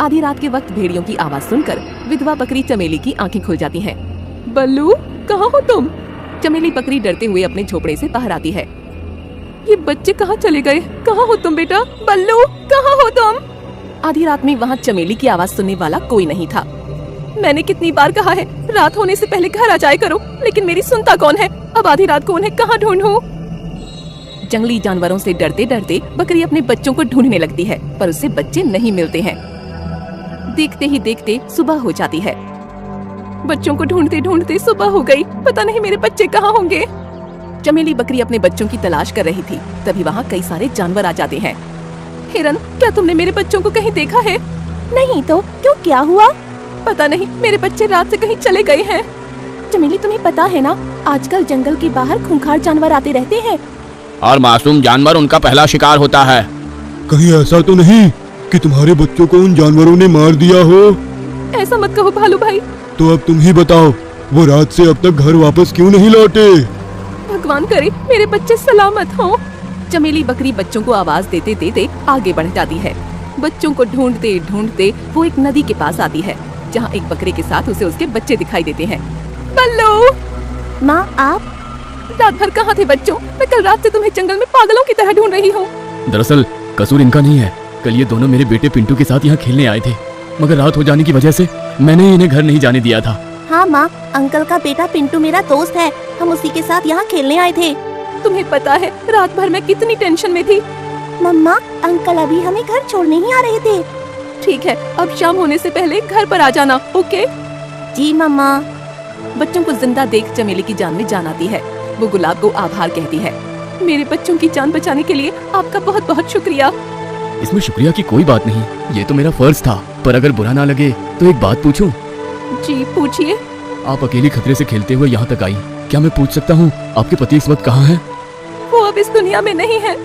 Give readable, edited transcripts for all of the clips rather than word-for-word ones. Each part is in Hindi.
आधी रात के वक्त भेड़ियों की आवाज सुनकर विधवा बकरी चमेली की आंखें खुल जाती हैं। बल्लू, कहाँ हो तुम? चमेली बकरी डरते हुए अपने झोपड़े से बाहर आती है। ये बच्चे कहाँ चले गए? कहाँ हो तुम बेटा? बल्लू, कहाँ हो तुम? आधी रात में वहाँ चमेली की आवाज सुनने वाला कोई नहीं था। मैंने कितनी बार कहा है रात होने से पहले घर आ जाया करो, लेकिन मेरी सुनता कौन है? अब आधी रात को उन्हें कहाँ ढूंढूं? जंगली जानवरों से डरते डरते बकरी अपने बच्चों को ढूंढने लगती है, पर उसे बच्चे नहीं मिलते हैं। देखते ही देखते सुबह हो जाती है। बच्चों को ढूंढते ढूंढते सुबह हो गई। पता नहीं मेरे बच्चे कहाँ होंगे। चमेली बकरी अपने बच्चों की तलाश कर रही थी, तभी वहाँ कई सारे जानवर आ जाते हैं। हिरन, क्या तुमने मेरे बच्चों को कहीं देखा है? नहीं तो क्यों, क्या हुआ? पता नहीं, मेरे बच्चे रात से कहीं चले गए हैं। चमेली, तुम्हें पता है ना, आजकल जंगल के बाहर खूंखार जानवर आते रहते हैं और मासूम जानवर उनका पहला शिकार होता है। कहीं ऐसा तो नहीं कि तुम्हारे बच्चों को उन जानवरों ने मार दिया हो? ऐसा मत कहो भालू भाई। तो अब तुम ही बताओ, वो रात से अब तक घर वापस क्यों नहीं लौटे? भगवान करे मेरे बच्चे सलामत हों। चमेली बकरी बच्चों को आवाज देते देते आगे बढ़ जाती है। बच्चों को ढूंढते ढूंढते वो एक नदी के पास आती है, जहाँ एक बकरे के साथ उसे उसके बच्चे दिखाई देते हैं। बल्लू, माँ आप रात भर कहाँ थे बच्चों? मैं कल रात से तुम्हें जंगल में पागलों की तरह ढूंढ रही हूँ। दरअसल कसूर इनका नहीं है। कल ये दोनों मेरे बेटे पिंटू के साथ यहाँ खेलने आए थे, मगर रात हो जाने की वजह से मैंने इन्हें घर नहीं जाने दिया था। हाँ माँ, अंकल का बेटा पिंटू मेरा दोस्त है, हम उसी के साथ यहाँ खेलने आए थे। तुम्हें पता है रात भर मैं कितनी टेंशन में थी। मम्मा, अंकल अभी हमें घर छोड़ने ही आ रहे थे। ठीक है, अब शाम होने से पहले घर पर आ जाना, ओके? जी मम्मा। बच्चों को जिंदा देख चमेली की जान में जान आती है। वो गुलाब को आभार कहती है। मेरे बच्चों की जान बचाने के लिए आपका बहुत बहुत शुक्रिया। इसमें शुक्रिया की कोई बात नहीं, ये तो मेरा फर्ज था। पर अगर बुरा ना लगे तो एक बात पूछूं? जी पूछिए। आप अकेली खतरे से खेलते हुए यहाँ तक आई, क्या मैं पूछ सकता हूँ आपके पति इस वक्त कहाँ हैं? वो अब इस दुनिया में नहीं है।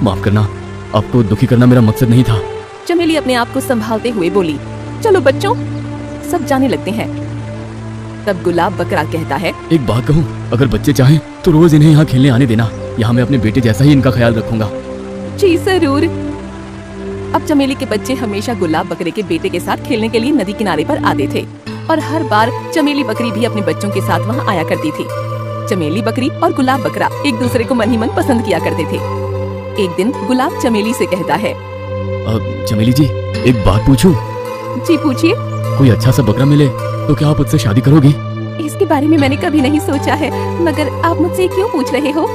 माफ करना, आपको दुखी करना मेरा मकसद नहीं था। चमेली अपने आप को संभालते हुए बोली। चलो बच्चों, सब जाने लगते हैं। तब गुलाब बकरा कहता है, एक बात कहूँ, अगर बच्चे चाहें तो रोज इन्हें यहाँ खेलने आने देना। यहाँ मैं अपने बेटे जैसा ही इनका ख्याल रखूंगा। जी जरूर। अब चमेली के बच्चे हमेशा गुलाब बकरे के बेटे के साथ खेलने के लिए नदी किनारे पर आते थे, और हर बार चमेली बकरी भी अपने बच्चों के साथ वहाँ आया करती थी। चमेली बकरी और गुलाब बकरा एक दूसरे को मन ही मन पसंद किया करते थे। एक दिन गुलाब चमेली से कहता है, चमेली जी, एक बात पूछूं? जी पूछिए। कोई अच्छा सा बकरा मिले तो क्या आप उससे शादी करोगी? इसके बारे में मैंने कभी नहीं सोचा है, मगर आप मुझसे क्यों पूछ रहे हो?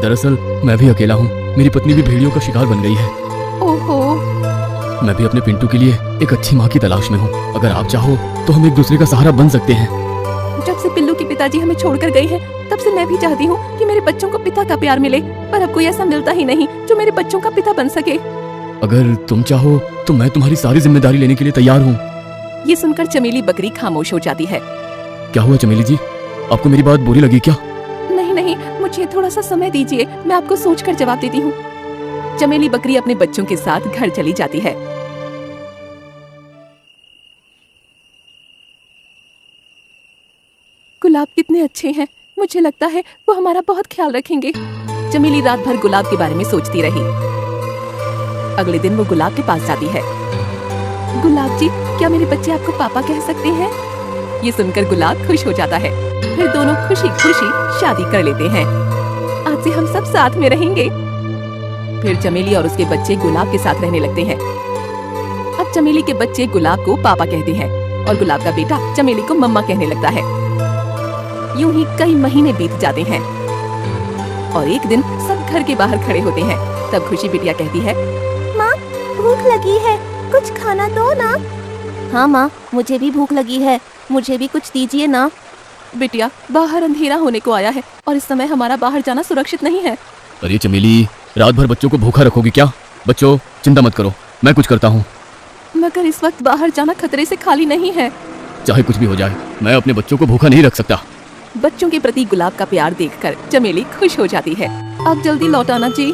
दरअसल मैं भी अकेला हूँ, मेरी पत्नी भी भेड़ियों का शिकार बन गई है। ओहो। मैं भी अपने पिंटू के लिए एक अच्छी माँ की तलाश में हूँ। अगर आप चाहो तो हम एक दूसरे का सहारा बन सकते हैं। जब से पिल्लू के पिताजी हमें छोड़कर गए हैं, तब से मैं भी चाहती हूँ कि मेरे बच्चों को पिता का प्यार मिले, पर अब कोई ऐसा मिलता ही नहीं जो मेरे बच्चों का पिता बन सके। अगर तुम चाहो तो मैं तुम्हारी सारी जिम्मेदारी लेने के लिए तैयार हूँ। ये सुनकर चमेली बकरी खामोश हो जाती है। क्या हुआ चमेली जी, आपको मेरी बात बुरी लगी क्या? नहीं नहीं, मुझे थोड़ा सा समय दीजिए, मैं आपको सोचकर जवाब देती हूँ। चमेली बकरी अपने बच्चों के साथ घर चली जाती है। गुलाब कितने अच्छे हैं, मुझे लगता है वो हमारा बहुत ख्याल रखेंगे। चमेली रात भर गुलाब के बारे में सोचती रही। अगले दिन वो गुलाब के पास जाती है। गुलाब जी, क्या मेरे बच्चे आपको पापा कह सकते हैं? ये सुनकर गुलाब खुश हो जाता है। फिर दोनों खुशी खुशी शादी कर लेते हैं। आज से हम सब साथ में रहेंगे। फिर चमेली और उसके बच्चे गुलाब के साथ रहने लगते हैं। अब चमेली के बच्चे गुलाब को पापा कहते हैं और गुलाब का बेटा चमेली को मम्मा कहने लगता है। यूं ही कई महीने बीत जाते हैं और एक दिन सब घर के बाहर खड़े होते हैं। तब खुशी बिटिया कहती है, माँ, भूख लगी है, कुछ खाना दो ना। हाँ माँ, मुझे भी भूख लगी है, मुझे भी कुछ दीजिए ना। बिटिया, बाहर अंधेरा होने को आया है और इस समय हमारा बाहर जाना सुरक्षित नहीं है। अरे चमेली, रात भर बच्चों को भूखा रखोगी क्या? बच्चों, चिंता मत करो, मैं कुछ करता हूँ। मगर इस वक्त बाहर जाना खतरे से खाली नहीं है। चाहे कुछ भी हो जाए, मैं अपने बच्चों को भूखा नहीं रख सकता। बच्चों के प्रति गुलाब का प्यार देखकर चमेली खुश हो जाती है। आप जल्दी लौट आना जी।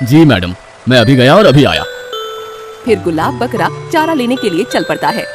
जी मैडम, मैं अभी गया और अभी आया। फिर गुलाब बकरा चारा लेने के लिए चल पड़ता है।